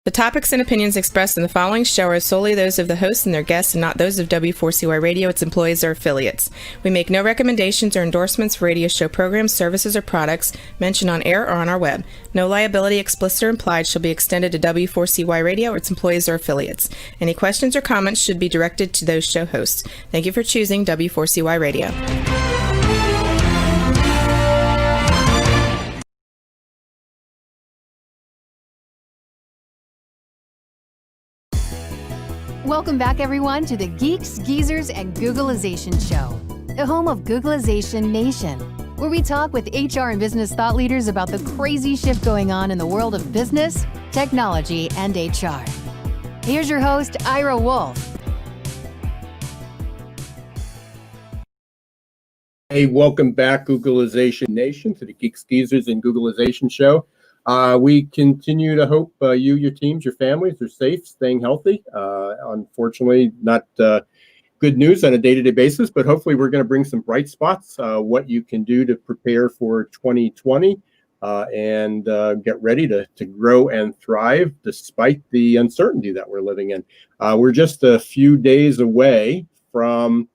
The topics and opinions expressed in the following show are solely those of the hosts and their guests and not those of W4CY Radio, its employees, or affiliates. We make no recommendations or endorsements for radio show programs, services, or products mentioned on air or on our web. No liability, explicit or implied, shall be extended to W4CY Radio or its employees or affiliates. Any questions or comments should be directed to those show hosts. Thank you for choosing W4CY Radio. Welcome back, everyone, to the Geeks, Geezers, and Googlization Show, the home of Googlization Nation, where we talk with HR and business thought leaders about the crazy shift going on in the world of business, technology, and HR. Here's your host, Ira Wolf. Hey, welcome back, Googlization Nation, to the Geeks, Geezers, and Googlization Show. We continue to hope you, your teams, your families are safe, staying healthy. Unfortunately, not good news on a day-to-day basis, but hopefully we're going to bring some bright spots, what you can do to prepare for 2020 and get ready to grow and thrive despite the uncertainty that we're living in. We're just a few days away from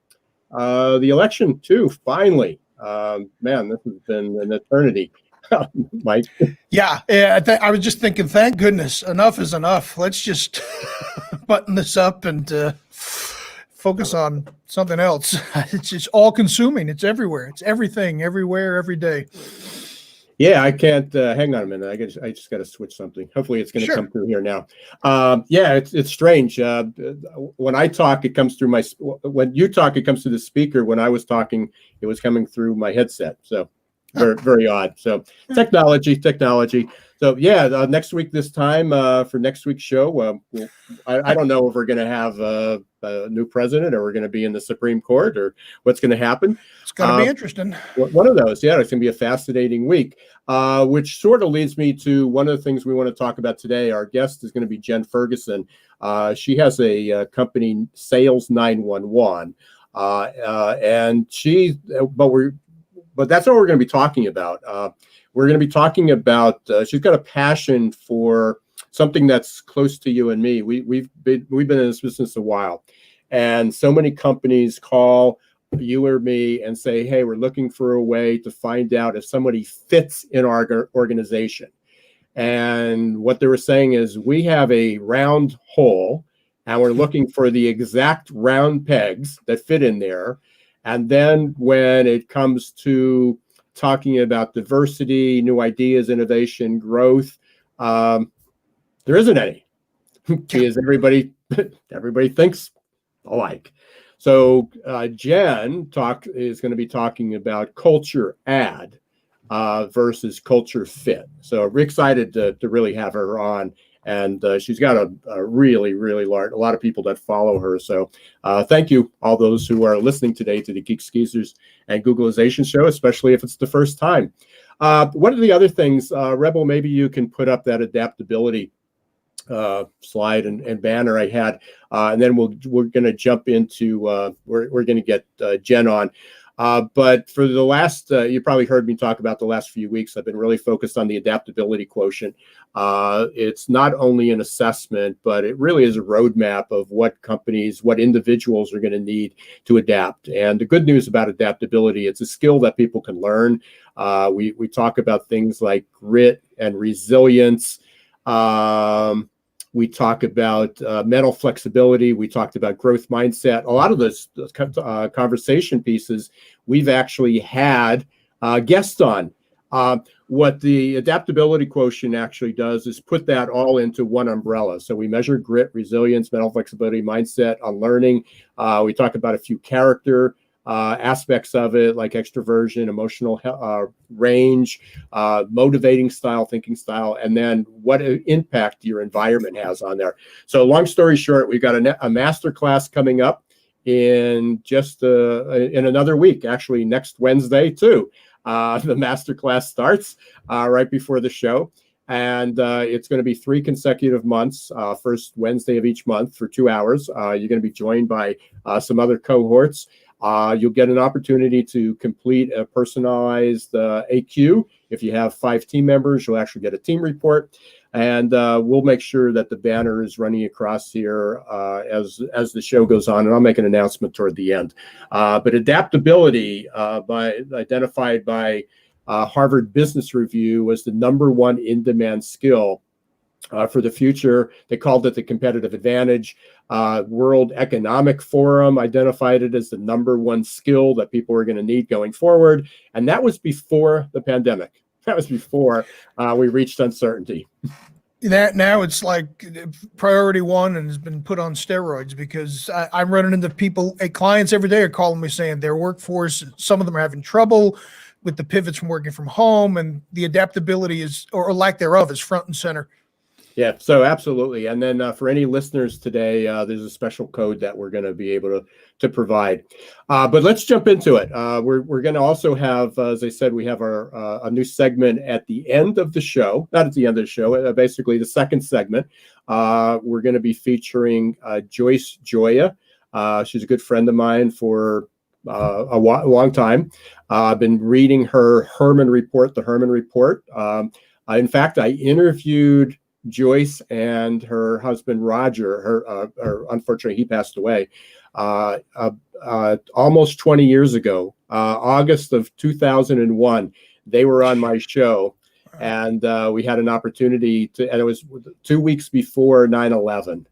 the election, too, finally. Man, this has been an eternity. Mike? Yeah, I was just thinking, thank goodness, enough is enough. Let's just button this up and focus on something else. It's just all consuming. It's everywhere. It's everything, everywhere, every day. Yeah, I can't. Hang on a minute. I just got to switch something. Hopefully, it's going to come through here now. Yeah, it's strange. When I talk, it comes through when you talk, it comes through the speaker. When I was talking, it was coming through my headset. So. Very, very odd. So technology. So yeah, next week this time for next week's show, I don't know if we're going to have a new president or we're going to be in the Supreme Court or what's going to happen. It's going to be interesting. One of those, yeah, it's going to be a fascinating week, which sort of leads me to one of the things we want to talk about today. Our guest is going to be Jen Ferguson. She has a company, Sales 911, but that's what we're going to be talking about. We're going to be talking about, she's got a passion for something that's close to you and me. We've been in this business a while, and so many companies call you or me and say, hey, we're looking for a way to find out if somebody fits in our organization. And what they were saying is, we have a round hole and we're looking for the exact round pegs that fit in there. And then when it comes to talking about diversity, new ideas, innovation, growth, there isn't any because everybody thinks alike. So Jen is going to be talking about culture add versus culture fit. So we're excited to really have her on. And she's got a really, really large, a lot of people that follow her. So thank you, all those who are listening today to the Geeks, Geezers, and Googlization show, especially if it's the first time. One of the other things, Rebel, maybe you can put up that adaptability slide and banner I had, and then we're going to jump into, we're going to get Jen on. But for the last, you probably heard me talk about the last few weeks, I've been really focused on the adaptability quotient. It's not only an assessment, but it really is a roadmap of what companies, what individuals are going to need to adapt. And the good news about adaptability, it's a skill that people can learn. We talk about things like grit and resilience. We talk about mental flexibility. We talked about growth mindset. A lot of those conversation pieces we've actually had guests on. What the adaptability quotient actually does is put that all into one umbrella. So we measure grit, resilience, mental flexibility, mindset on learning. We talk about a few character aspects of it, like extroversion, emotional range, motivating style, thinking style, and then what impact your environment has on there. So long story short, we've got a master class coming up in just in another week, actually next Wednesday too. The master class starts right before the show. And it's going to be 3 consecutive months, first Wednesday of each month for 2 hours. You're going to be joined by some other cohorts. You'll get an opportunity to complete a personalized AQ. If you have 5 team members, you'll actually get a team report. And we'll make sure that the banner is running across here as the show goes on, and I'll make an announcement toward the end. But adaptability, identified by Harvard Business Review, was the #1 in-demand skill for the future. They called it the competitive advantage. World Economic Forum identified it as the #1 skill that people are going to need going forward. And that was before the pandemic. That was before we reached uncertainty. That now it's like priority 1 and has been put on steroids, because I'm running into people, clients every day are calling me saying their workforce, some of them are having trouble with the pivots from working from home, and the adaptability is, or lack thereof, is front and center. Yeah, so absolutely. And then for any listeners today, there's a special code that we're going to be able to provide. But let's jump into it. We're going to also have, as I said, we have a new segment at the end of the show. Not at the end of the show, basically the second segment. We're going to be featuring Joyce Joya. She's a good friend of mine for a long time. I've been reading her Herman Report, the Herman Report. In fact, I interviewed Joyce and her husband Roger. Unfortunately, he passed away almost 20 years ago, August of 2001. They were on my show, and we had an opportunity to, and it was 2 weeks before 9/11.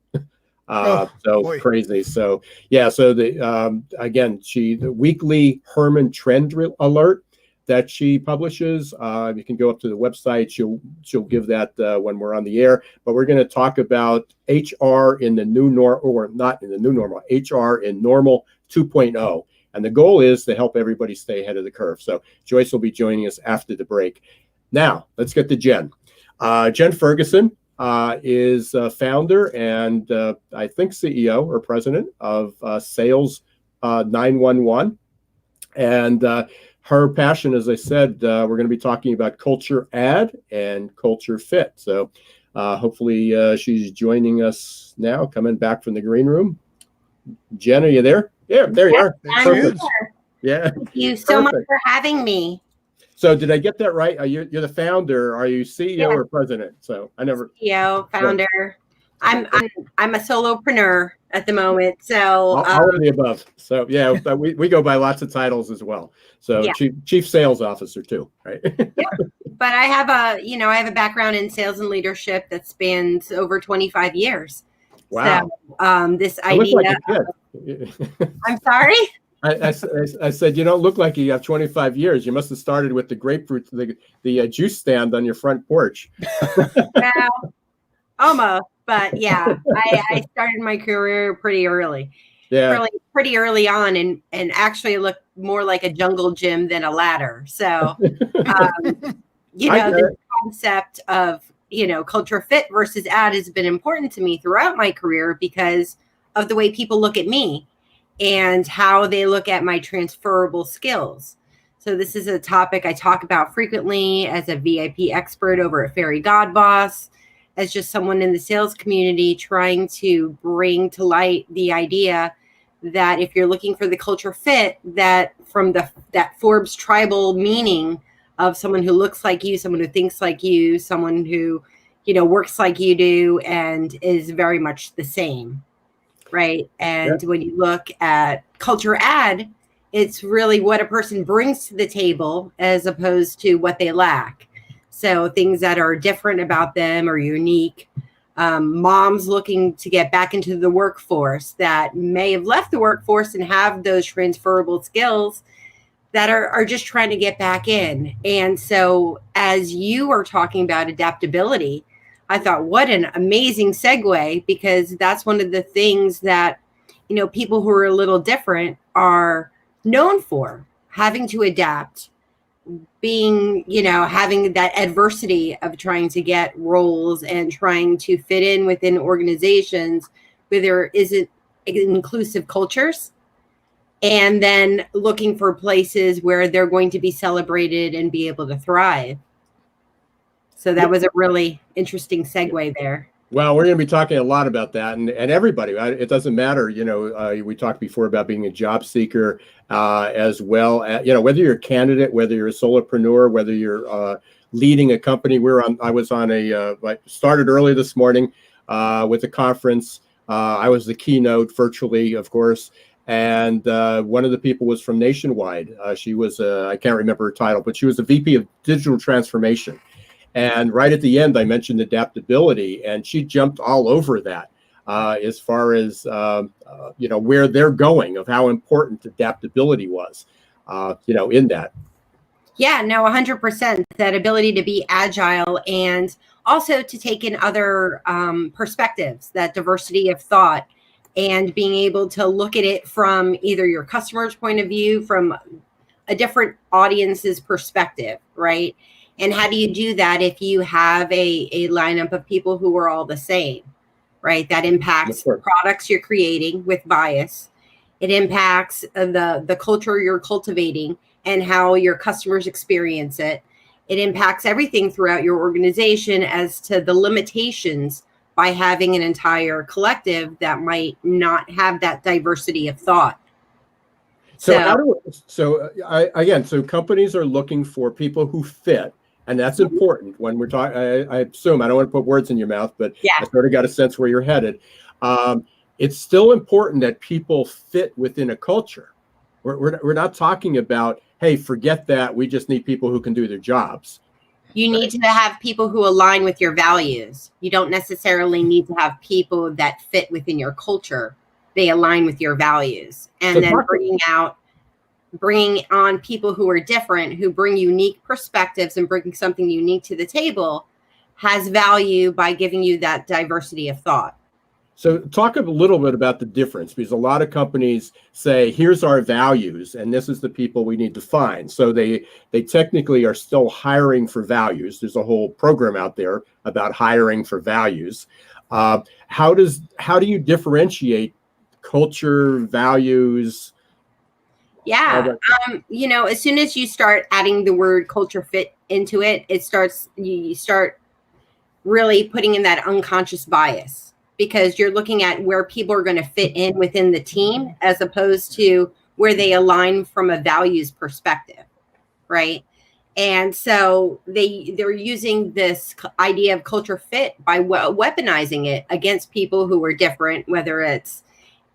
So crazy. So yeah. So the again, the weekly Herman Trend Alert that she publishes. You can go up to the website. She'll give that when we're on the air. But we're going to talk about HR in the new normal, or not in the new normal, HR in normal 2.0. And the goal is to help everybody stay ahead of the curve. So Joyce will be joining us after the break. Now, let's get to Jen. Jen Ferguson is founder and I think CEO or president of Sales 911. And her passion, as I said, we're going to be talking about culture add and culture fit. So hopefully she's joining us now, coming back from the green room. Jen, are you there? Yeah, there you are. I'm here. Yeah. Thank you so much for having me. So did I get that right? You're the founder. Are you CEO or president? So I never. CEO, founder. Yeah. I'm a solopreneur at the moment. So all of the above. So yeah, we go by lots of titles as well. So yeah. Chief sales officer too, right? Yeah. But I have a background in sales and leadership that spans over 25 years. Wow. So this idea. Like a kid. I'm sorry. I said, you don't look like you have 25 years. You must have started with the grapefruit, the juice stand on your front porch. Well, almost, but yeah, I started my career pretty early. Yeah, pretty early on, and actually looked more like a jungle gym than a ladder. So, the concept of culture fit versus add has been important to me throughout my career because of the way people look at me and how they look at my transferable skills. So this is a topic I talk about frequently as a VIP expert over at Fairy Godboss, as just someone in the sales community trying to bring to light the idea that if you're looking for the culture fit, that from that Forbes tribal meaning of someone who looks like you, someone who thinks like you, someone who, works like you do and is very much the same. Right. And when you look at culture add, it's really what a person brings to the table as opposed to what they lack. So things that are different about them or unique. Moms looking to get back into the workforce that may have left the workforce and have those transferable skills that are just trying to get back in. And so as you are talking about adaptability, I thought, what an amazing segue, because that's one of the things that, people who are a little different are known for, having to adapt, being, having that adversity of trying to get roles and trying to fit in within organizations where there isn't inclusive cultures, and then looking for places where they're going to be celebrated and be able to thrive. So that was a really interesting segue there. Well, we're going to be talking a lot about that, and everybody. It doesn't matter, we talked before about being a job seeker, as well as, whether you're a candidate, whether you're a solopreneur, whether you're leading a company. I started early this morning with a conference. I was the keynote virtually, of course, and one of the people was from Nationwide. She was, I can't remember her title, but she was the VP of Digital Transformation. And right at the end, I mentioned adaptability, and she jumped all over that as far as, where they're going, of how important adaptability was, in that. Yeah, no, 100%. That ability to be agile and also to take in other perspectives, that diversity of thought, and being able to look at it from either your customer's point of view, from a different audience's perspective, right? And how do you do that if you have a lineup of people who are all the same, right? That impacts the products you're creating with bias. It impacts the culture you're cultivating and how your customers experience it. It impacts everything throughout your organization as to the limitations by having an entire collective that might not have that diversity of thought. So companies are looking for people who fit. And that's important when we're talking. I assume, I don't want to put words in your mouth, but yeah. I sort of got a sense where you're headed. It's still important that people fit within a culture. We're not talking about, hey, forget that. We just need people who can do their jobs. You need to have people who align with your values. You don't necessarily need to have people that fit within your culture. They align with your values. And then bringing on people who are different, who bring unique perspectives and bringing something unique to the table has value by giving you that diversity of thought. So talk a little bit about the difference, because a lot of companies say, here's our values, and this is the people we need to find. So they technically are still hiring for values. There's a whole program out there about hiring for values. How do you differentiate culture, values? Yeah. As soon as you start adding the word culture fit into it, you start really putting in that unconscious bias, because you're looking at where people are going to fit in within the team as opposed to where they align from a values perspective. Right. And so they're using this idea of culture fit by weaponizing it against people who are different, whether it's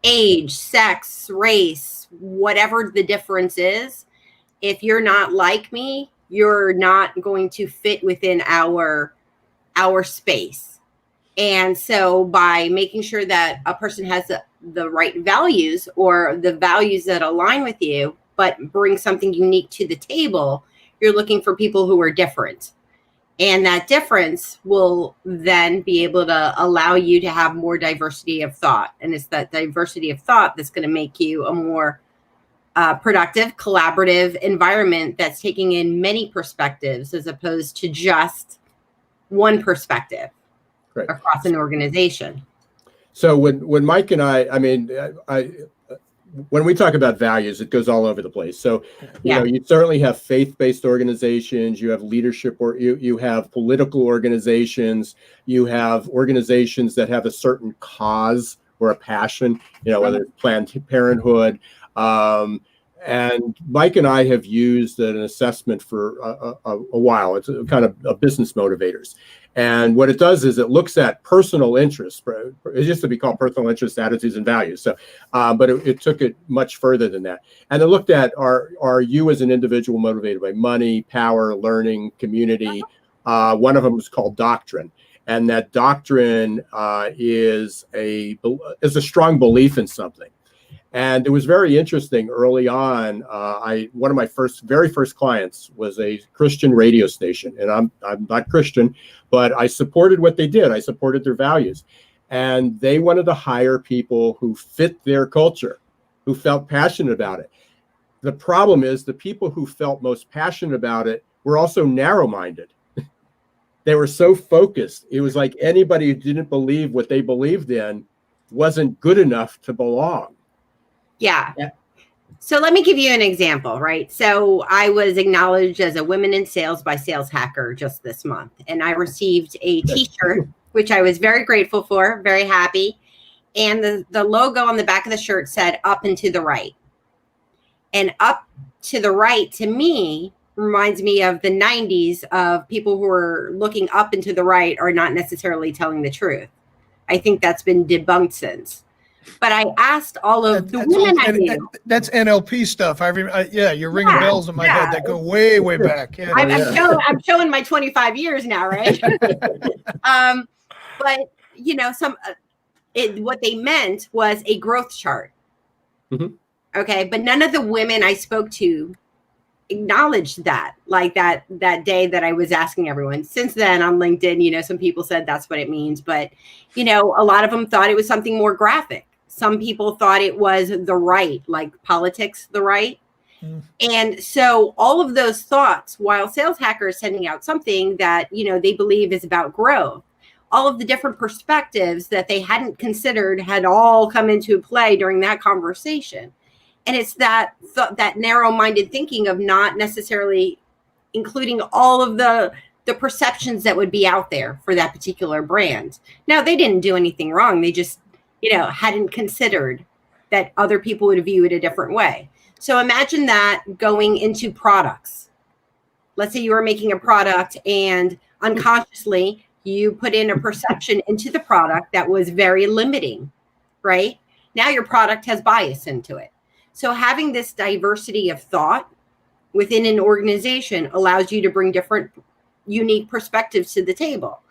age, sex, race, whatever the difference is. If you're not like me, you're not going to fit within our space. And so by making sure that a person has the right values, or the values that align with you, but bring something unique to the table, you're looking for people who are different. And that difference will then be able to allow you to have more diversity of thought. And it's that diversity of thought that's going to make you a more productive, collaborative environment that's taking in many perspectives as opposed to just one perspective across an organization. So when Mike and I when we talk about values, it goes all over the place. So, you certainly have faith-based organizations, you have leadership, or you have political organizations, you have organizations that have a certain cause or a passion, whether it's Planned Parenthood. And Mike and I have used an assessment for a while. It's kind of a business motivators. And what it does is it looks at personal interests. It used to be called personal interests, attitudes, and values. So, but it took it much further than that. And it looked at, are you as an individual motivated by money, power, learning, community? One of them was called doctrine. And that doctrine is a strong belief in something. And it was very interesting early on. One of my very first clients was a Christian radio station, and I'm not Christian, but I supported what they did. I supported their values, and they wanted to hire people who fit their culture, who felt passionate about it. The problem is the people who felt most passionate about it were also narrow-minded. They were so focused. It was like anybody who didn't believe what they believed in wasn't good enough to belong. Yeah. So let me give you an example, right? So I was acknowledged as a Women in Sales by Sales Hacker just this month, and I received a t-shirt which I was very grateful for, very happy. And the logo on the back of the shirt said up and to the right. And up to the right, to me, reminds me of the 90s of people who are looking up and to the right are not necessarily telling the truth. I think that's been debunked since. But I asked all of the women I knew. That's NLP stuff. I remember. Yeah, you're ringing bells in my head that go way, way back. Yeah. I'm showing my 25 years now, right? But you know, what they meant was a growth chart. Mm-hmm. Okay, but none of the women I spoke to acknowledged that, like that day that I was asking everyone. Since then on LinkedIn, you know, some people said that's what it means, but you know, a lot of them thought it was something more graphic. Some people thought it was the right, like politics, the right. And so all of those thoughts, while Sales Hacker is sending out something that, you know, they believe is about growth, all of the different perspectives that they hadn't considered had all come into play during that conversation. And it's that narrow-minded thinking of not necessarily including all of the perceptions that would be out there for that particular brand. Now, they didn't do anything wrong. They just, you know, hadn't considered that other people would view it a different way. So imagine that going into products. Let's say you were making a product and unconsciously you put in a perception into the product that was very limiting, right? Now your product has bias into it. So having this diversity of thought within an organization allows you to bring different unique perspectives to the table.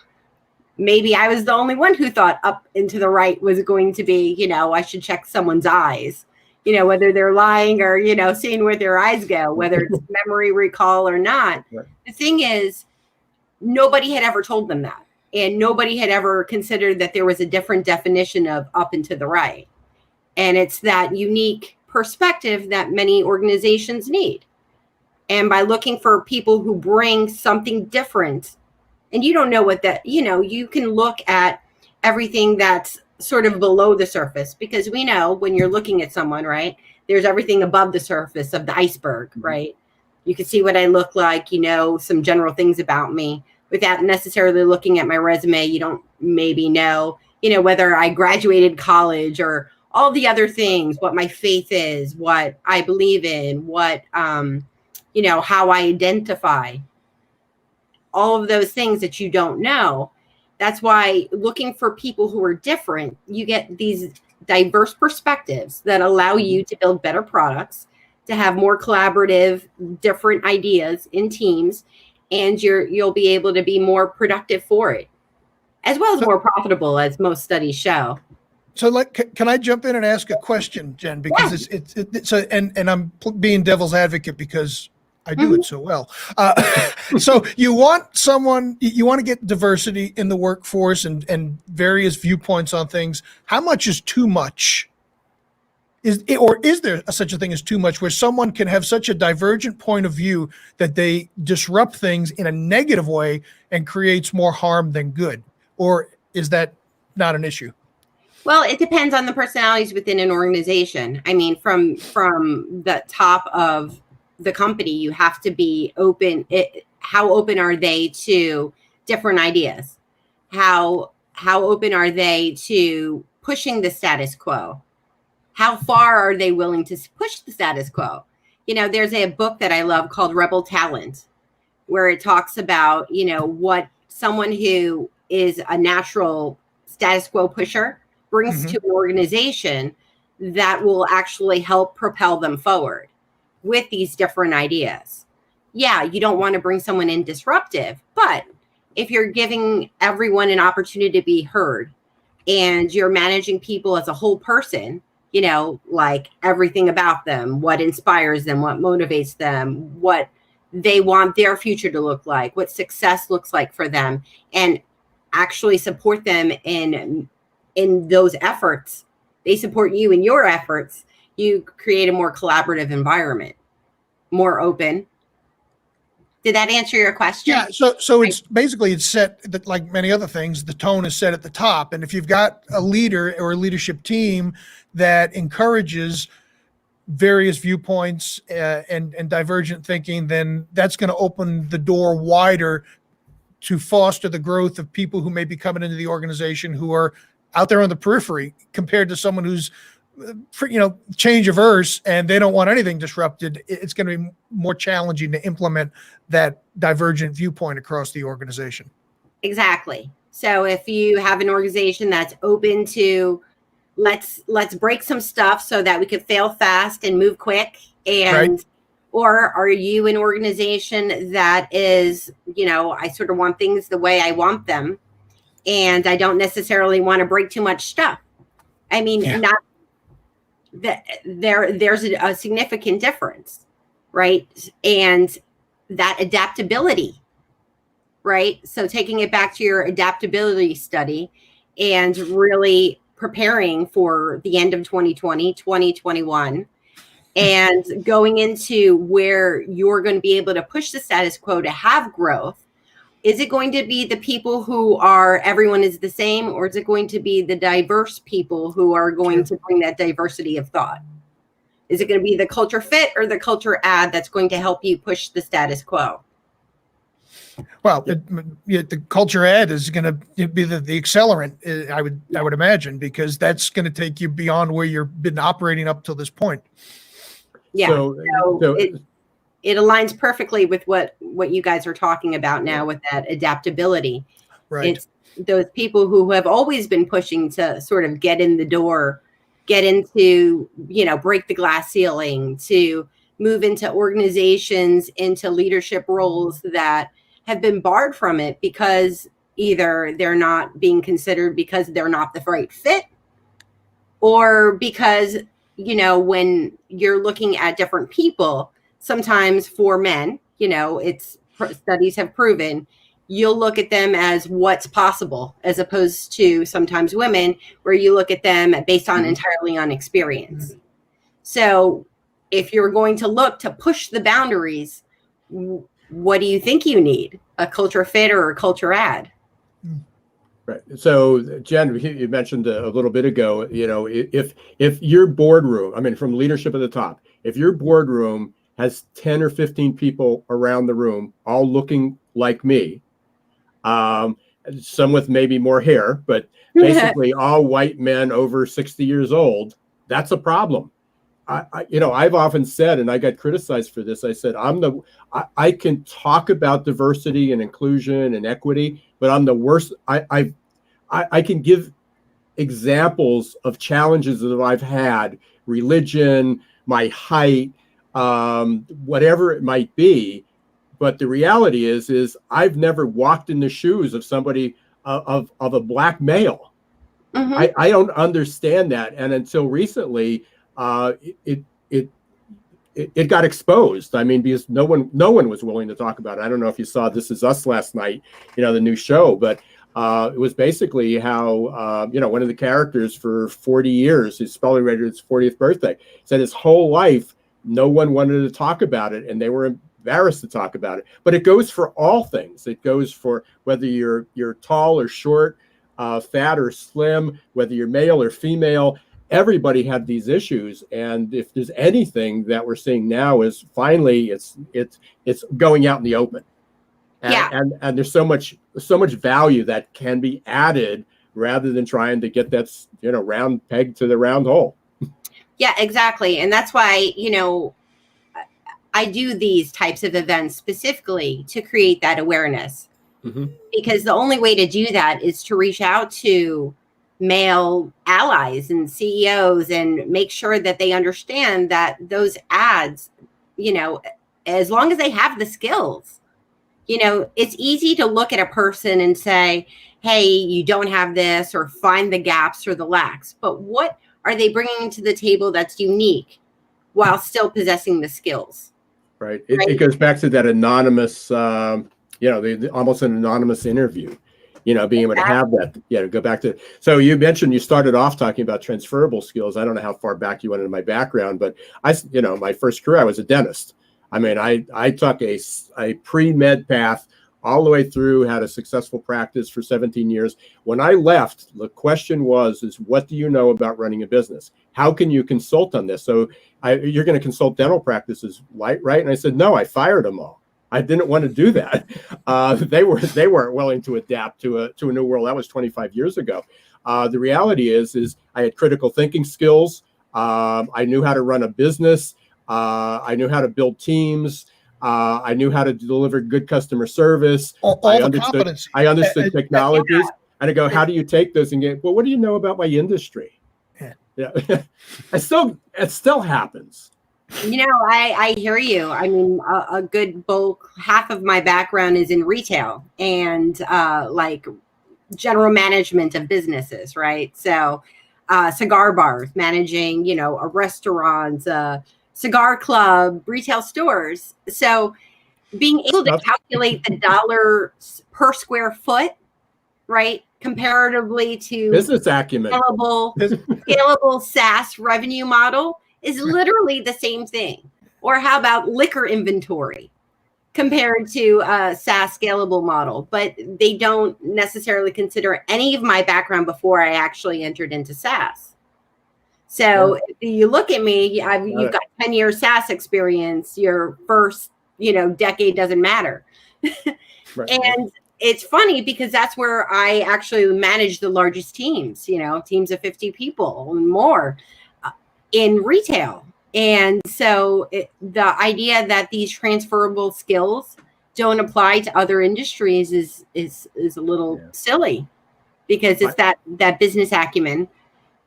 Maybe I was the only one who thought up and to the right was going to be, you know, I should check someone's eyes, you know, whether they're lying or, you know, seeing where their eyes go, whether it's memory recall or not. Right. The thing is, nobody had ever told them that. And nobody had ever considered that there was a different definition of up and to the right. And it's that unique perspective that many organizations need. And by looking for people who bring something different, and you don't know what that, you know, you can look at everything that's sort of below the surface, because we know when you're looking at someone, right, there's everything above the surface of the iceberg, right? You can see what I look like, you know, some general things about me without necessarily looking at my resume. You don't maybe know, you know, whether I graduated college or all the other things, what my faith is, what I believe in, what, you know, how I identify, all of those things that you don't know. That's why looking for people who are different, you get these diverse perspectives that allow you to build better products, to have more collaborative, different ideas in teams, and you'll be able to be more productive for it, as well as more profitable, as most studies show. So, like, can I jump in and ask a question, Jen? Because it's and I'm being devil's advocate because I do it so well. So you want to get diversity in the workforce and various viewpoints on things. How much is too much? Is there such a thing as too much, where someone can have such a divergent point of view that they disrupt things in a negative way and creates more harm than good? Or is that not an issue? Well, it depends on the personalities within an organization. I mean, from the top of the company, you have to be open. How open are they to different ideas? How open are they to pushing the status quo? How far are they willing to push the status quo? You know, there's a book that I love called Rebel Talent, where it talks about, you know, what someone who is a natural status quo pusher brings to an organization that will actually help propel them forward with these different ideas. Yeah, you don't want to bring someone in disruptive, but if you're giving everyone an opportunity to be heard and you're managing people as a whole person, you know, like everything about them, what inspires them, what motivates them, what they want their future to look like, what success looks like for them, and actually support them in those efforts. They support you in your efforts. You create a more collaborative environment, more open. Did that answer your question? Yeah. So it's basically, it's set that, like many other things, the tone is set at the top. And if you've got a leader or a leadership team that encourages various viewpoints and divergent thinking, then that's going to open the door wider to foster the growth of people who may be coming into the organization who are out there on the periphery compared to someone who's, change averse and they don't want anything disrupted. It's going to be more challenging to implement that divergent viewpoint across the organization. Exactly. So if you have an organization that's open to let's break some stuff so that we can fail fast and move quick, and Right. or are you an organization that is, I sort of want things the way I want them, and I don't necessarily want to break too much stuff. I mean, Yeah. not that there's a significant difference, right? And that adaptability, right? So taking it back to your adaptability study and really preparing for the end of 2020, 2021, and going into where you're going to be able to push the status quo to have growth. Is it going to be the people who are everyone is the same, or is it going to be the diverse people who are going to bring that diversity of thought? Is it going to be the culture fit or the culture add that's going to help you push the status quo? Well, the culture add is going to be the accelerant, I would imagine, because that's going to take you beyond where you've been operating up till this point. Yeah. So it aligns perfectly with what you guys are talking about now with that adaptability. Right. It's those people who have always been pushing to sort of get in the door, get into, break the glass ceiling, to move into organizations, into leadership roles that have been barred from it because either they're not being considered because they're not the right fit, or because, when you're looking at different people, sometimes for men, studies have proven you'll look at them as what's possible, as opposed to sometimes women where you look at them based on entirely on experience. So if you're going to look to push the boundaries, what do you think you need? A culture fit or a culture add? Right. So, Jen, you mentioned a little bit ago, if your boardroom, from leadership at the top, if your boardroom has 10 or 15 people around the room, all looking like me, some with maybe more hair, but basically all white men over 60 years old, that's a problem. I've often said, and I got criticized for this, I said, I can talk about diversity and inclusion and equity, but I'm the worst. I can give examples of challenges that I've had, religion, my height, whatever it might be. But the reality is I've never walked in the shoes of somebody of a black male. Mm-hmm. I don't understand that. And until recently, it got exposed. Because no one was willing to talk about it. I don't know if you saw This Is Us last night, the new show, but it was basically how, one of the characters for 40 years, he's celebrated his 40th birthday, said his whole life, no one wanted to talk about it, and they were embarrassed to talk about it. But it goes for all things. It goes for whether you're tall or short, fat or slim, whether you're male or female. Everybody had these issues, and if there's anything that we're seeing now is finally it's going out in the open, and there's so much value that can be added rather than trying to get that round peg to the round hole. Yeah, exactly, and that's why I do these types of events specifically to create that awareness, because the only way to do that is to reach out to male allies and CEOs and make sure that they understand that those ads, as long as they have the skills, it's easy to look at a person and say, hey, you don't have this, or find the gaps or the lacks. But what are they bringing to the table that's unique while still possessing the skills? Right. It goes back to that anonymous, almost an anonymous interview. Being able to have that, go back to. So you mentioned you started off talking about transferable skills. I don't know how far back you went into my background, but my first career, I was a dentist. I took a pre-med path all the way through, had a successful practice for 17 years. When I left, the question was, what do you know about running a business? How can you consult on this? So you're going to consult dental practices, right? And I said, no, I fired them all. I didn't want to do that. They weren't willing to adapt to a new world. That was 25 years ago. The reality is I had critical thinking skills. I knew how to run a business. I knew how to build teams. I knew how to deliver good customer service. All the competency. I understood technologies. And I go, how do you take those and get, well, what do you know about my industry? Yeah. It still happens. I hear you. I mean, a good bulk, half of my background is in retail and like general management of businesses, right? So cigar bars, managing, a restaurant, a cigar club, retail stores. So being able to calculate the dollars per square foot, right, comparatively to business acumen, scalable SaaS revenue model is literally the same thing. Or how about liquor inventory compared to a SaaS scalable model? But they don't necessarily consider any of my background before I actually entered into SaaS. So if you look at me, you've got 10 years SaaS experience. Your first, decade doesn't matter. Right. And it's funny because that's where I actually manage the largest teams, teams of 50 people and more in retail. And so the idea that these transferable skills don't apply to other industries is a little silly, because it's that business acumen.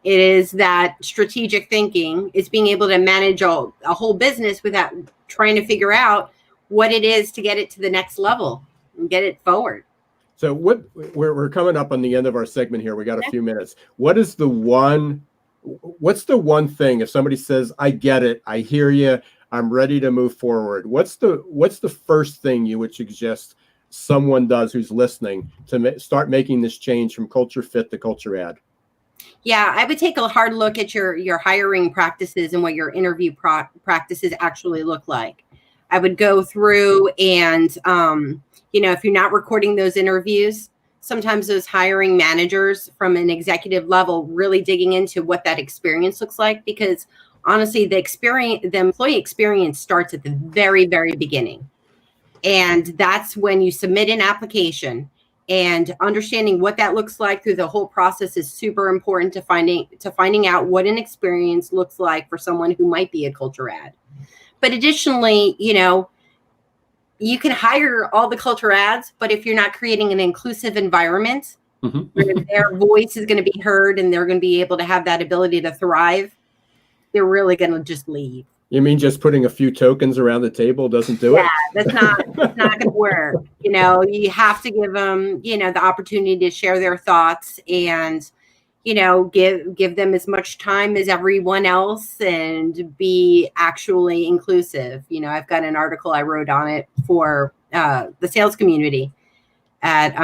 It is that strategic thinking. It's being able to manage a whole business without trying to figure out what it is to get it to the next level and get it forward. So we're coming up on the end of our segment here. We got a few minutes. What's the one thing, if somebody says, I get it, I hear you, I'm ready to move forward, what's the first thing you would suggest someone does who's listening to start making this change from culture fit to culture add? Yeah, I would take a hard look at your hiring practices and what your interview practices actually look like. I would go through and, if you're not recording those interviews, sometimes those hiring managers from an executive level really digging into what that experience looks like, because honestly, the employee experience starts at the very, very beginning. And that's when you submit an application, and understanding what that looks like through the whole process is super important to finding out what an experience looks like for someone who might be a culture add. But additionally, you can hire all the culture ads, but if you're not creating an inclusive environment where their voice is going to be heard and they're going to be able to have that ability to thrive, they're really going to just leave. You mean just putting a few tokens around the table doesn't do it? Yeah, that's not going to work. You have to give them, the opportunity to share their thoughts and, give them as much time as everyone else and be actually inclusive. I've got an article I wrote on it for the sales community at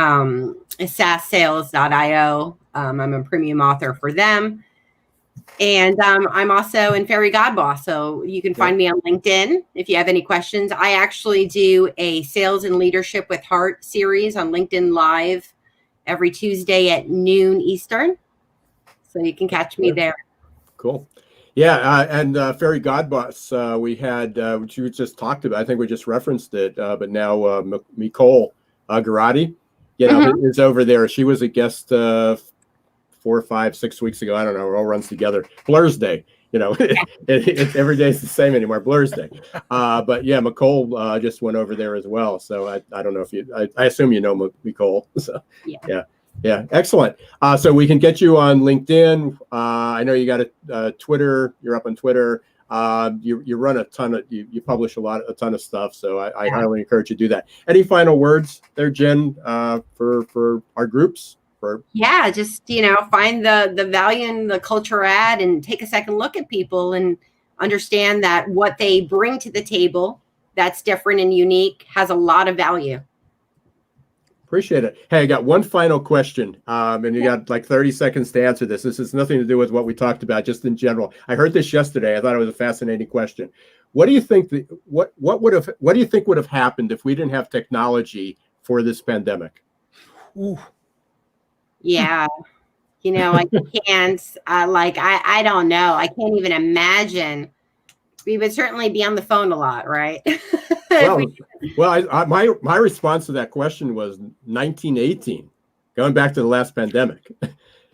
SaaSsales.io. I'm a premium author for them. And I'm also in Fairy Godboss. So you can find me on LinkedIn if you have any questions. I actually do a Sales and Leadership with Heart series on LinkedIn Live every Tuesday at noon Eastern. So you can catch me there. Cool. Yeah. And Fairy Godboss, we had, which you just talked about, I think we just referenced it, but now Nicole Garati, is over there. She was a guest 4 or 5, 6 weeks ago. I don't know. It all runs together. Blur's Day. Every day is the same anymore. Blur's Day. But yeah, Nicole just went over there as well. So I don't know if I assume Nicole. So yeah. Excellent. So we can get you on LinkedIn. I know you got a Twitter. You're up on Twitter. You run a ton of, you publish a ton of stuff. So I highly encourage you to do that. Any final words there, Jen, for our groups? Just, find the value in the culture add and take a second look at people and understand that what they bring to the table that's different and unique has a lot of value. Appreciate it. Hey, I got one final question, and you got like 30 seconds to answer this. This has nothing to do with what we talked about, just in general. I heard this yesterday. I thought it was a fascinating question. What do you think? What do you think would have happened if we didn't have technology for this pandemic? Ooh. Yeah. I can't, I don't know. I can't even imagine We would certainly be on the phone a lot, right? My response to that question was 1918, going back to the last pandemic.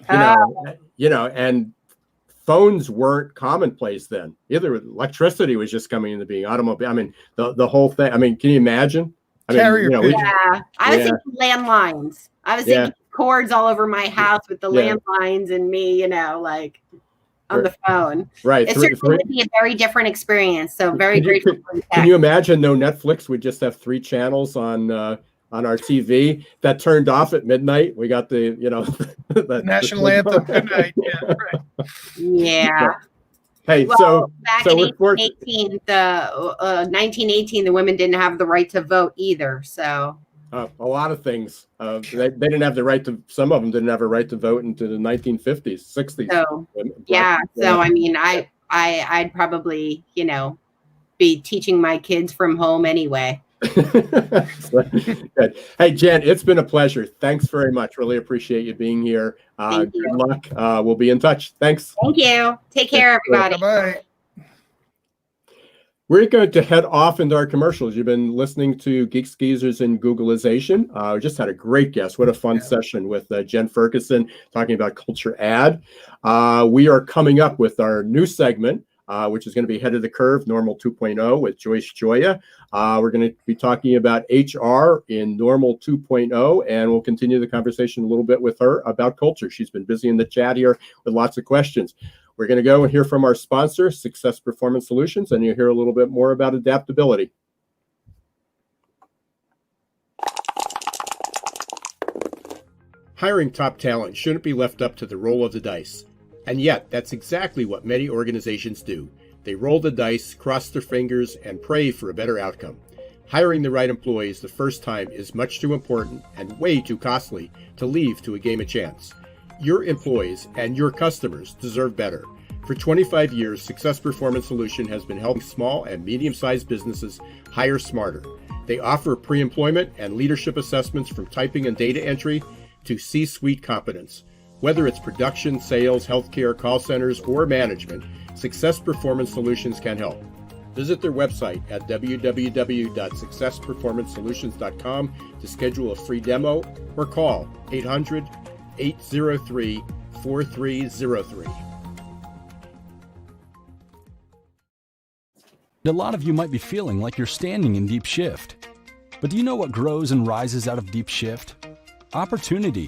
And phones weren't commonplace then. Either electricity was just coming into being, automobile. I mean, the whole thing. I mean, can you imagine? I was thinking landlines. I was thinking cords all over my house with the landlines and me, on the phone. Right. It certainly would be a very different experience. So very grateful for that. Can you imagine, no Netflix? We just have 3 channels on our TV that turned off at midnight. We got the, the national anthem. Good night. Yeah. Right. Yeah. Hey, back in 1918, the women didn't have the right to vote either. So a lot of things. They didn't have the right to. Some of them didn't have a right to vote into the 1950s, 60s. So So I mean, I'd probably be teaching my kids from home anyway. Good. Hey, Jen, it's been a pleasure. Thanks very much. Really appreciate you being here. Thank you. Good luck. We'll be in touch. Thanks. Thank you. Take care, everybody. Bye-bye. We're going to head off into our commercials. You've been listening to Geeks Geezers and Googlization. We just had a great guest. What a fun session with Jen Ferguson talking about culture ad. We are coming up with our new segment, which is going to be Head of the Curve, Normal 2.0 with Joyce Joya. We're going to be talking about HR in Normal 2.0, and we'll continue the conversation a little bit with her about culture. She's been busy in the chat here with lots of questions. We're going to go and hear from our sponsor, Success Performance Solutions, and you'll hear a little bit more about adaptability. Hiring top talent shouldn't be left up to the roll of the dice. And yet, that's exactly what many organizations do. They roll the dice, cross their fingers, and pray for a better outcome. Hiring the right employees the first time is much too important and way too costly to leave to a game of chance. Your employees and your customers deserve better. For 25 years, Success Performance Solution has been helping small and medium-sized businesses hire smarter. They offer pre-employment and leadership assessments from typing and data entry to C-suite competence. Whether it's production, sales, healthcare, call centers, or management, Success Performance Solutions can help. Visit their website at www.successperformancesolutions.com to schedule a free demo or call 800-803-4303. A lot of you might be feeling like you're standing in deep shift. But do you know what grows and rises out of deep shift? Opportunity.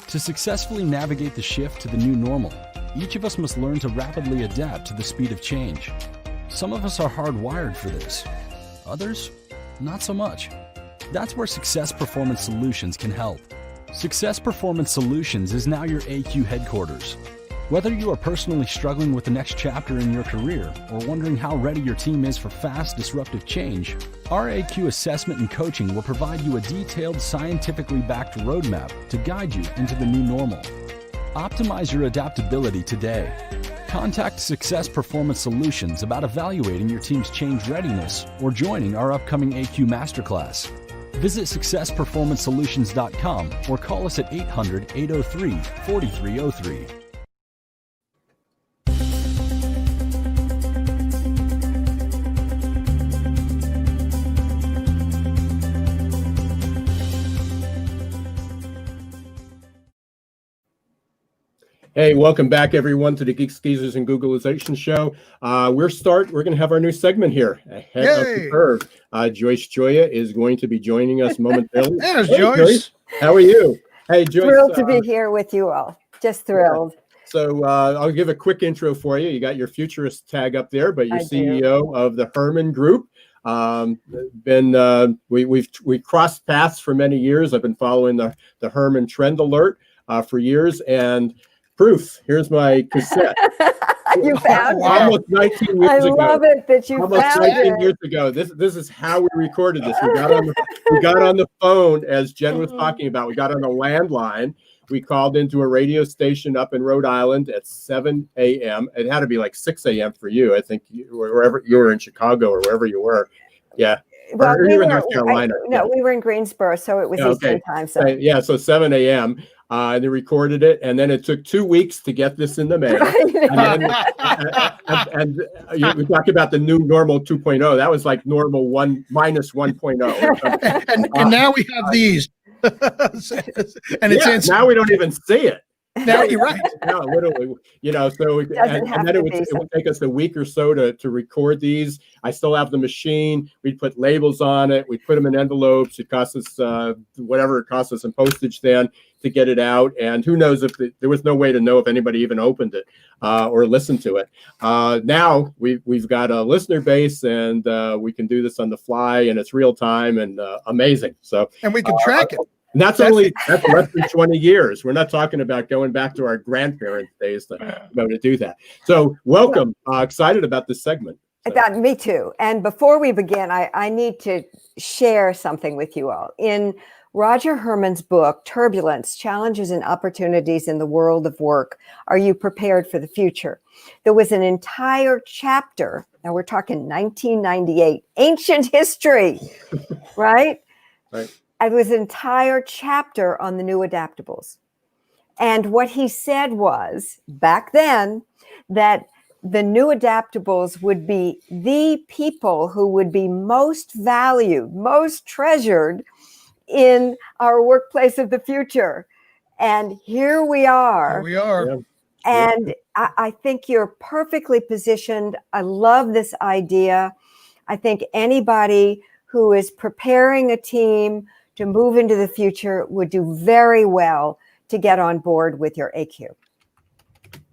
To successfully navigate the shift to the new normal, each of us must learn to rapidly adapt to the speed of change. Some of us are hardwired for this. Others, not so much. That's where Success Performance Solutions can help. Success Performance Solutions is now your AQ headquarters. Whether you are personally struggling with the next chapter in your career or wondering how ready your team is for fast, disruptive change, our AQ assessment and coaching will provide you a detailed, scientifically backed roadmap to guide you into the new normal. Optimize your adaptability today. Contact Success Performance Solutions about evaluating your team's change readiness or joining our upcoming AQ Masterclass. Visit successperformancesolutions.com or call us at 800-803-4303. Hey, welcome back, everyone, to the Geeks Geezers and Googlization show. We're going to have our new segment here, Ahead of the Curve. Joyce Joya is going to be joining us momentarily. There's Hey, Joyce. How are you? Hey, Joyce. Thrilled to be here with you all. Just thrilled. Yeah. So I'll give a quick intro for you. You got your futurist tag up there, but you're CEO of the Herman Group. We crossed paths for many years. I've been following the Herman Trend Alert for years, and proof. Here's my cassette. You found it. Almost 19 years ago. I love it that you almost found 19 it. years ago. This is how we recorded this. We got on the phone, as Jen was talking about. We got on a landline. We called into a radio station up in Rhode Island at 7 a.m. It had to be like 6 a.m. for you. I think wherever you were in Chicago or wherever you were. Yeah. Well, or you were in North Carolina. We were in Greensboro, so it was Eastern time. So. So 7 a.m. and they recorded it, and then it took 2 weeks to get this in the mail. We talk about the new normal 2.0. That was like normal minus 1.0. And now we have these. And it's now we don't even see it. Now you're right. No, literally, so and then it would take us a week or so to record these. I still have the machine. We'd put labels on it. We'd put them in envelopes. It cost us whatever it cost us in postage then to get it out. And who knows if there was no way to know if anybody even opened it or listened to it. Now we've got a listener base, and we can do this on the fly, and it's real time and amazing. So and we can track it. And that's less than 20 years. We're not talking about going back to our grandparents' days to do that. So welcome. Excited about this segment. So. Me too. And before we begin, I need to share something with you all. In Roger Herman's book, Turbulence, Challenges and Opportunities in the World of Work, Are You Prepared for the Future? There was an entire chapter, now we're talking 1998, ancient history, right? Right. It was an entire chapter on the new adaptables. And what he said was, back then, that the new adaptables would be the people who would be most valued, most treasured in our workplace of the future. And here we are. Here we are. Yeah. And I think you're perfectly positioned. I love this idea. I think anybody who is preparing a team to move into the future would do very well to get on board with your AQ.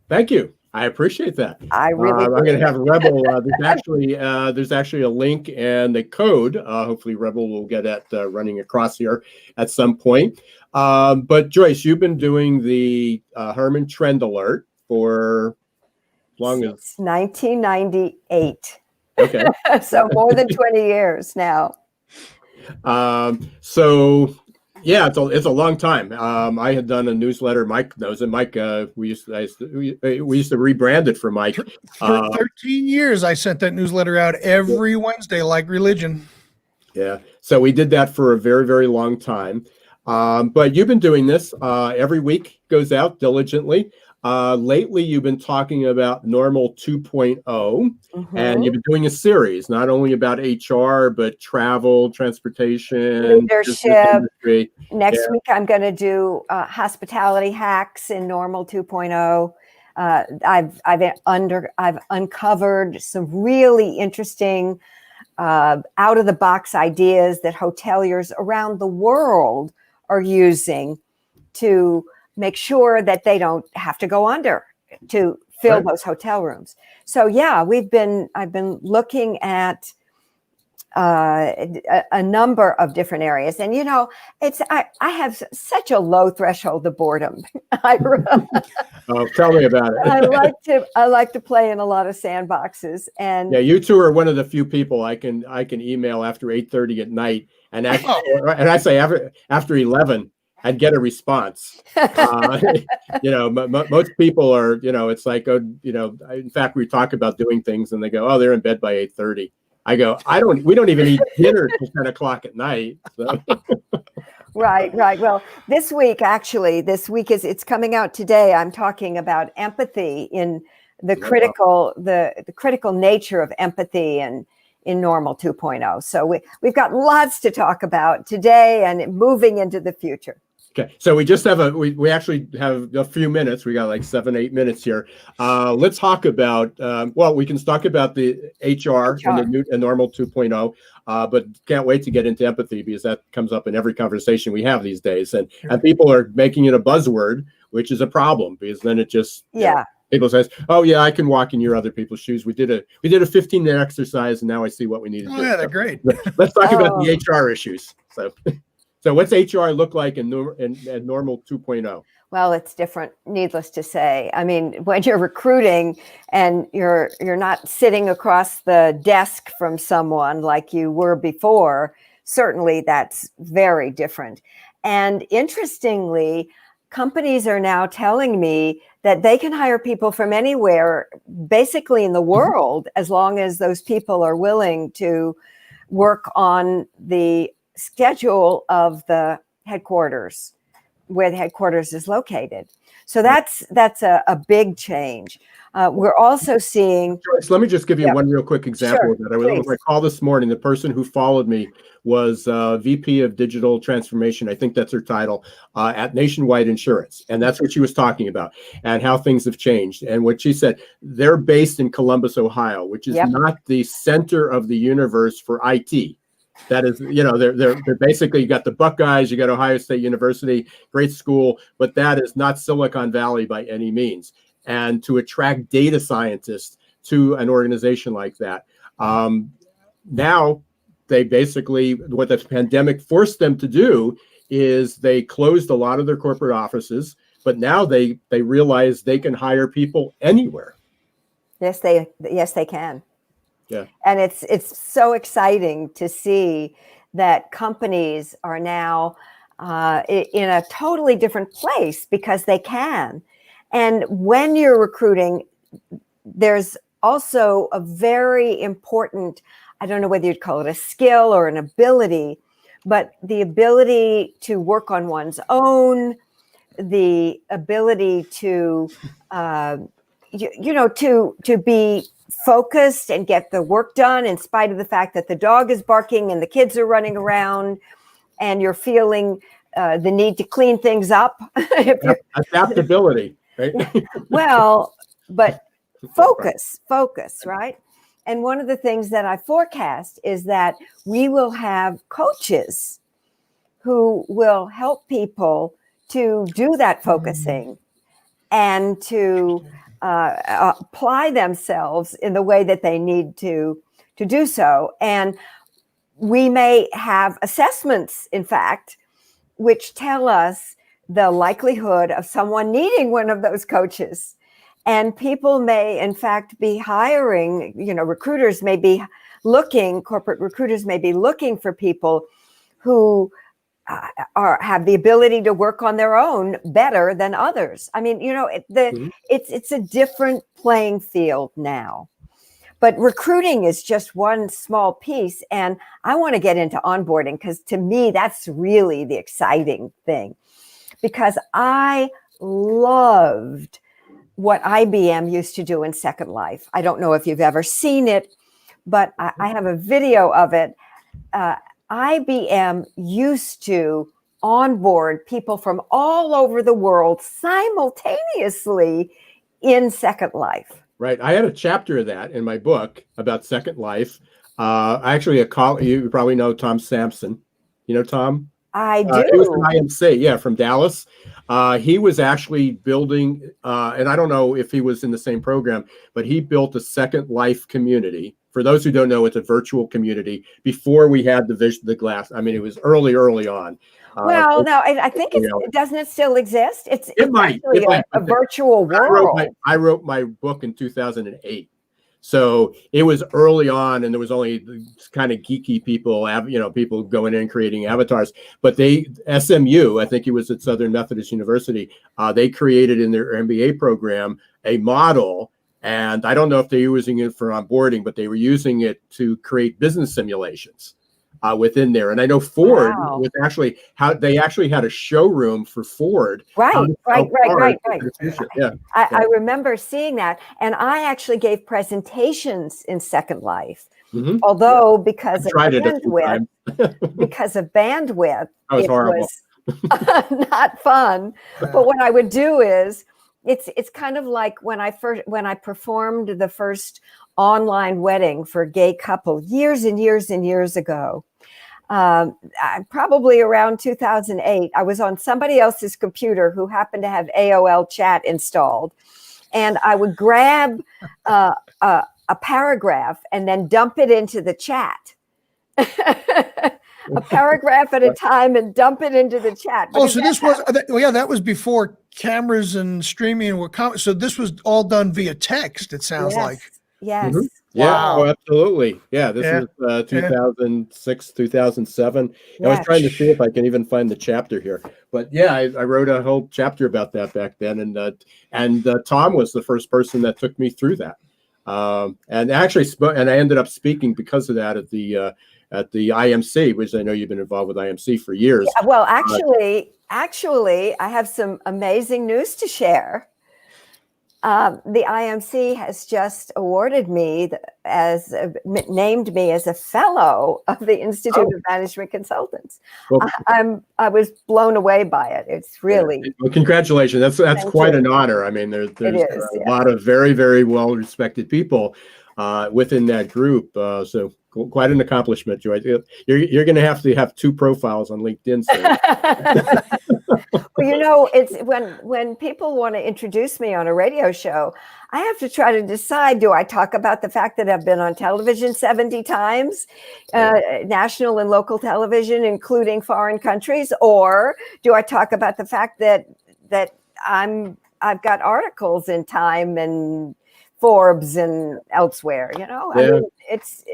Thank you. I appreciate that. I really I'm going to have Rebel. There's actually a link and a code. Hopefully, Rebel will get at running across here at some point. But Joyce, you've been doing the Herman Trend Alert for long as 1998. Okay. So more than 20 years now. So yeah, it's a long time. I had done a newsletter. Mike knows it. Mike, we used to rebrand it for Mike. For 13 years, I sent that newsletter out every Wednesday, like religion. Yeah. So we did that for a very, very long time. But you've been doing this every week, goes out diligently. Lately, you've been talking about Normal 2.0, and you've been doing a series, not only about HR, but travel, transportation, leadership. Next week, I'm going to do hospitality hacks in Normal 2.0. I've uncovered some really interesting out-of-the-box ideas that hoteliers around the world are using to make sure that they don't have to go under to fill those hotel rooms. So yeah, I've been looking at a number of different areas, and I have such a low threshold of boredom. Oh, tell me about it. I like to play in a lot of sandboxes, and yeah, you two are one of the few people I can email after 8:30 at night, and I say after 11. I'd get a response. Most people are, it's like, in fact, we talk about doing things and they go, oh, they're in bed by 8:30. I go, we don't even eat dinner till 10 o'clock at night. So. Right. Well, this week it's coming out today. I'm talking about empathy in the critical nature of empathy and in Normal 2.0. So we've got lots to talk about today and moving into the future. Okay, so we just have we actually have a few minutes. We got like 7-8 minutes here. Let's talk about we can talk about the HR. And the new and Normal 2.0, but can't wait to get into empathy because that comes up in every conversation we have these days, and people are making it a buzzword, which is a problem because then it just people says, oh yeah, I can walk in your other people's shoes. We did a 15-minute exercise, and now I see what we need to do. Yeah, they're great. Let's talk about the HR issues. So what's HR look like in Normal 2.0? Well, it's different, needless to say. I mean, when you're recruiting and you're not sitting across the desk from someone like you were before, certainly that's very different. And interestingly, companies are now telling me that they can hire people from anywhere, basically in the world, as long as those people are willing to work on the schedule of the headquarters, where the headquarters is located. So that's a big change. We're also seeing. Joyce, let me just give you Yeah. one real quick example Sure, of that. On please. my call this morning, the person who followed me was VP of Digital Transformation. I think that's her title at Nationwide Insurance. And that's what she was talking about and how things have changed. And what she said, they're based in Columbus, Ohio, which is Yep. not the center of the universe for IT. That is, they're basically, you got the Buckeyes, you got Ohio State University, great school, but that is not Silicon Valley by any means. And to attract data scientists to an organization like that. Now, they basically, what the pandemic forced them to do is they closed a lot of their corporate offices, but now they realize they can hire people anywhere. Yes, they can. Yeah. And it's so exciting to see that companies are now in a totally different place because they can. And when you're recruiting, there's also a very important, I don't know whether you'd call it a skill or an ability, but the ability to work on one's own, the ability to, to be focused and get the work done in spite of the fact that the dog is barking and the kids are running around and you're feeling the need to clean things up. Adaptability, right? Well, but focus, right? And one of the things that I forecast is that we will have coaches who will help people to do that focusing and to apply themselves in the way that they need to do so. And we may have assessments, in fact, which tell us the likelihood of someone needing one of those coaches. And people may, in fact, be hiring, recruiters may be looking, corporate recruiters may be looking for people who have the ability to work on their own better than others. I mean, it's a different playing field now. But recruiting is just one small piece. And I want to get into onboarding because to me, that's really the exciting thing. Because I loved what IBM used to do in Second Life. I don't know if you've ever seen it, but I have a video of it. IBM used to onboard people from all over the world simultaneously in Second Life. Right. I had a chapter of that in my book about Second Life. You probably know Tom Sampson. You know Tom? I do. He was from IMC, from Dallas. He was actually building, and I don't know if he was in the same program, but he built a Second Life community. For those who don't know, it's a virtual community before we had the glass. I mean, it was early on. Well, no, I think doesn't it still exist? It might. A virtual world. I wrote my book in 2008. So it was early on, and there was only kind of geeky people, people going in and creating avatars. But SMU, I think it was at Southern Methodist University, they created in their MBA program a model. And I don't know if they were using it for onboarding, but they were using it to create business simulations within there. And I know Ford was actually they had a showroom for Ford. Right. Yeah. I remember seeing that. And I actually gave presentations in Second Life. Mm-hmm. Although because of bandwidth, it was not fun. But what I would do is it's kind of like when I performed the first online wedding for a gay couple years and years and years ago. Probably around 2008, I was on somebody else's computer who happened to have AOL chat installed. And I would grab a paragraph and then dump it into the chat. A paragraph at a time and dump it into the chat. So that was before cameras and streaming were common. So this was all done via text, it sounds like. Yes. Mm-hmm. Yeah, wow. Absolutely. Yeah, this is 2006, 2007. I was trying to see if I can even find the chapter here. But I wrote a whole chapter about that back then. And Tom was the first person that took me through that. And actually, I ended up speaking because of that at the IMC, which I know you've been involved with IMC for years. Yeah, well, actually, Actually, I have some amazing news to share. The IMC has just awarded me named me as a fellow of the Institute of Management Consultants. Well, I was blown away by it. It's really well, congratulations. That's quite an honor. I mean, there's a lot of very, very well respected people within that group. So quite an accomplishment, Joyce. You're going to have 2 profiles on LinkedIn soon. Well, it's when people want to introduce me on a radio show, I have to try to decide, do I talk about the fact that I've been on television 70 times, national and local television, including foreign countries, or do I talk about the fact that I've got articles in Time and Forbes and elsewhere, I mean, it's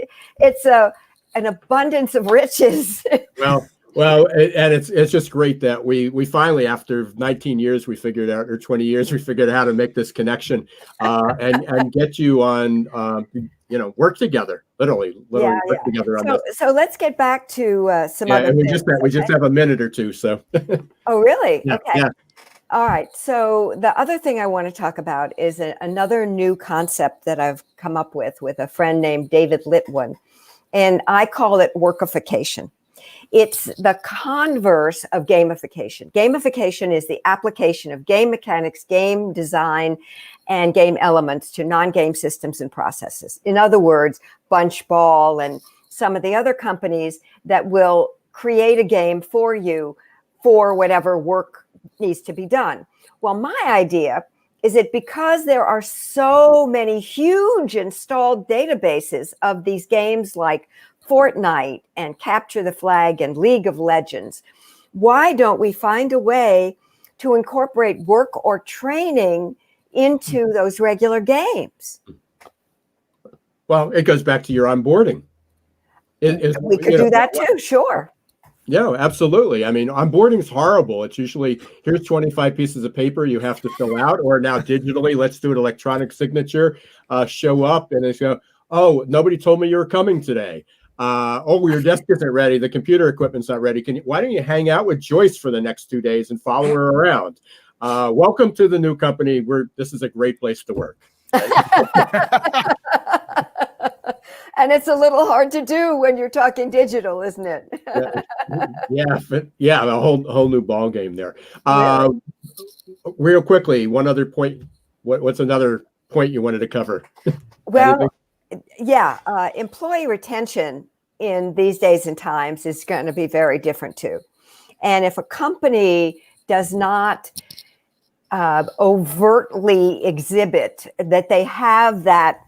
an abundance of riches. Well, and it's just great that we finally, after 19 years, we figured out, or 20 years, we figured out how to make this connection and get you on, work together, literally work together on this. So let's get back to some other things. We just have a minute or two. So. Oh, really? Yeah, okay. Yeah. All right. So the other thing I want to talk about is another new concept that I've come up with a friend named David Litwin, and I call it workification. It's the converse of gamification. Gamification is the application of game mechanics, game design, and game elements to non-game systems and processes. In other words, Bunch Ball and some of the other companies that will create a game for you for whatever work needs to be done. Well, my idea is that because there are so many huge installed databases of these games like Fortnite and Capture the Flag and League of Legends, why don't we find a way to incorporate work or training into those regular games? Well, it goes back to your onboarding. We could do that too, sure. Yeah, absolutely. I mean, onboarding is horrible. It's usually, here's 25 pieces of paper you have to fill out, or now digitally, let's do an electronic signature, show up, and it's oh, nobody told me you were coming today. Oh, your desk isn't ready. The computer equipment's not ready. Why don't you hang out with Joyce for the next 2 days and follow her around? Welcome to the new company. This is a great place to work. And it's a little hard to do when you're talking digital, isn't it? Yeah, a whole new ball game there. Real quickly, one other point. What's another point you wanted to cover? Well, employee retention in these days and times is going to be very different too. And if a company does not overtly exhibit that they have that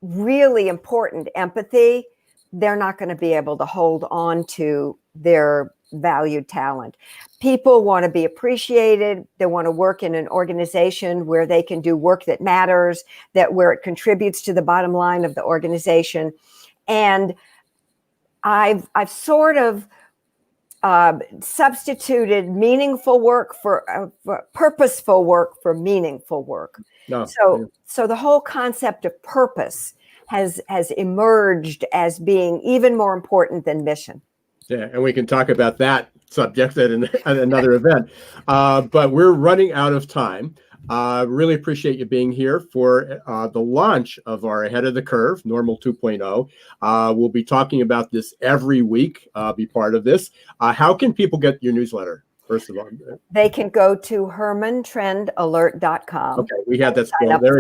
really important empathy, they're not going to be able to hold on to their valued talent. People want to be appreciated. They want to work in an organization where they can do work that matters, where it contributes to the bottom line of the organization. And I've sort of substituted meaningful work for purposeful work for meaningful work. So the whole concept of purpose has emerged as being even more important than mission. Yeah, and we can talk about that subject at another event. But we're running out of time. Really appreciate you being here for the launch of our Ahead of the Curve, Normal 2.0. We'll be talking about this every week, be part of this. How can people get your newsletter, first of all? They can go to hermantrendalert.com. Okay, we had that scroll. There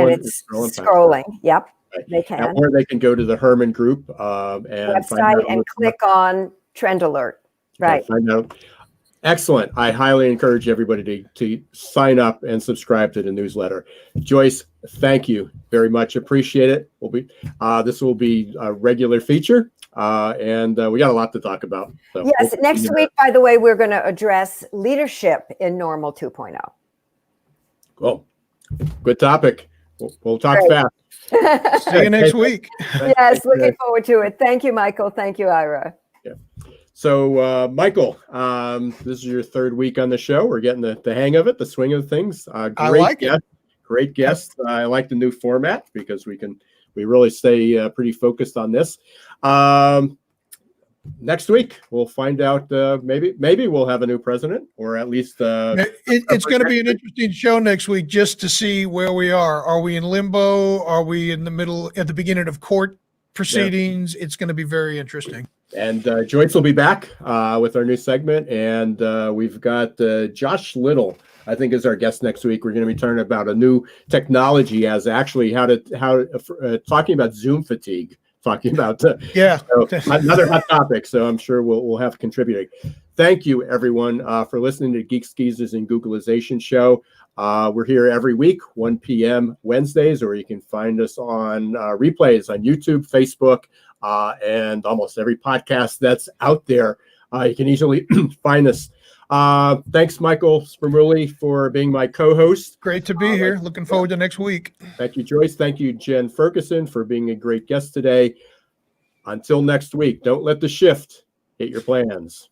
it is. It's scrolling. Yep, right. They can. Or they can go to the Herman Group and website and click on Trend Alert. Right. Find out. Excellent. I highly encourage everybody to sign up and subscribe to the newsletter. Joyce, thank you very much. Appreciate it. This will be a regular feature, and we got a lot to talk about. So yes. Next week, by the way, we're going to address leadership in Normal 2.0. Cool. Good topic. We'll talk fast. See you next week. Yes, looking forward to it. Thank you, Michael. Thank you, Ira. Yeah. So, Michael, this is your third week on the show. We're getting the hang of it, the swing of things. Great guest. I like the new format because we really stay pretty focused on this. next week we'll find out. Maybe we'll have a new president, or at least it's going to be an interesting show next week just to see where we are. Are we in limbo? Are we in the middle, at the beginning of court proceedings? Yeah. It's going to be very interesting. And Joyce will be back with our new segment, and we've got Josh Little, I think, is our guest next week. We're going to be talking about a new technology as actually how talking about Zoom fatigue. Talking about so another hot topic, so I'm sure we'll have contributing. Thank you, everyone, for listening to Geeks Geezers and Googlization show. We're here every week, 1 p.m. Wednesdays, or you can find us on replays on YouTube, Facebook, and almost every podcast that's out there. You can easily find us. Thanks, Michael Spermulli, for being my co-host. Great to be here. Looking forward to next week. Thank you, Joyce. Thank you, Jen Ferguson, for being a great guest today. Until next week, don't let the shift hit your plans.